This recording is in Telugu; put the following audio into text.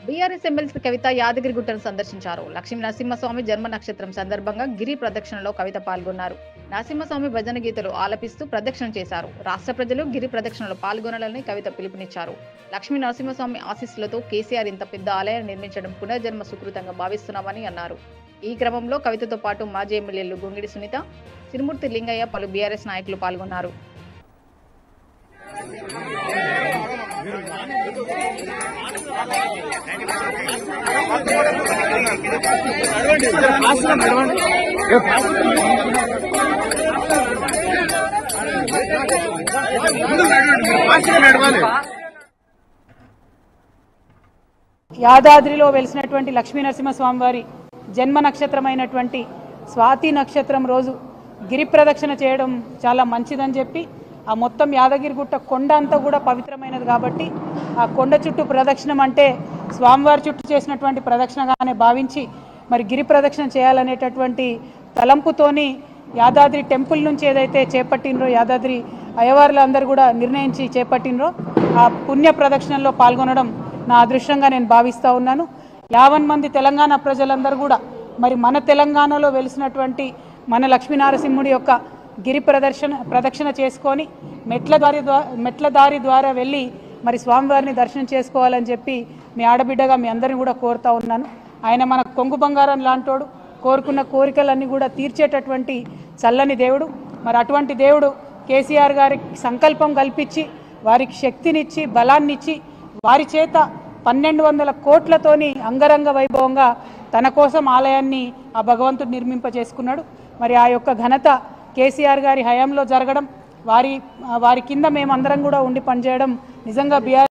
బీఆర్ఎస్ ఎమ్మెల్సీ కవిత యాదగిరిగుట్టను సందర్శించారు. లక్ష్మీ నరసింహస్వామి జన్మ నక్షత్రం సందర్భంగా గిరి ప్రదక్షిణలో కవిత పాల్గొన్నారు. నరసింహస్వామి భజన గీతలు ఆలపిస్తూ ప్రదక్షిణ చేశారు. రాష్ట్ర ప్రజలు గిరి ప్రదక్షిణలో పాల్గొనాలని కవిత పిలుపునిచ్చారు. లక్ష్మీ నరసింహస్వామి ఆశీస్సులతో కేసీఆర్ ఇంత పెద్ద ఆలయాన్ని నిర్మించడం పునర్జన్మ సుకృతంగా భావిస్తున్నామని అన్నారు. ఈ క్రమంలో కవితతో పాటు మాజీ ఎమ్మెల్యేలు గొంగిడి సునీత, సిరిమూర్తి లింగయ్య, పలు బీఆర్ఎస్ నాయకులు పాల్గొన్నారు. యాదాద్రిలో వెలిసినటువంటి లక్ష్మీ నరసింహస్వామి వారి జన్మ నక్షత్రమైనటువంటి స్వాతి నక్షత్రం రోజు గిరి ప్రదక్షిణ చేయడం చాలా మంచిదని చెప్పి ఆ మొత్తం యాదగిరిగుట్ట కొండ అంతా కూడా పవిత్రమైనది కాబట్టి ఆ కొండ చుట్టూ ప్రదక్షిణం అంటే స్వామివారి చుట్టూ చేసినటువంటి ప్రదక్షిణగానే భావించి మరి గిరి ప్రదక్షిణ చేయాలనేటటువంటి తలంపుతోని యాదాద్రి టెంపుల్ నుంచి ఏదైతే చేపట్టినరో యాదాద్రి అయ్యవార్లందరూ కూడా నిర్ణయించి చేపట్టినరో ఆ పుణ్య ప్రదక్షిణలో పాల్గొనడం నా అదృష్టంగా నేను భావిస్తూ ఉన్నాను. 50 మంది తెలంగాణ ప్రజలందరూ కూడా మరి మన తెలంగాణలో వెలిసినటువంటి మన లక్ష్మీనరసింహుడి యొక్క గిరి ప్రదక్షిణ చేసుకొని మెట్ల దారి ద్వారా వెళ్ళి మరి స్వామివారిని దర్శనం చేసుకోవాలని చెప్పి మీ ఆడబిడ్డగా మీ అందరిని కూడా కోరుతా ఉన్నాను. ఆయన మన కొంగు బంగారం లాంటోడు, కోరుకున్న కోరికలన్నీ కూడా తీర్చేటటువంటి చల్లని దేవుడు. మరి అటువంటి దేవుడు కేసీఆర్ గారికి సంకల్పం కల్పించి వారికి శక్తినిచ్చి బలాన్నిచ్చి వారి చేత 1200 కోట్లతోని అంగరంగ వైభవంగా తన కోసం ఆలయాన్ని ఆ భగవంతుడు నిర్మింపజేసుకున్నాడు. మరి ఆ యొక్క ఘనత కేసీఆర్ గారి హయాంలో జరగడం, వారి కింద మేమందరం కూడా ఉండి పనిచేయడం నిజంగా బీఆర్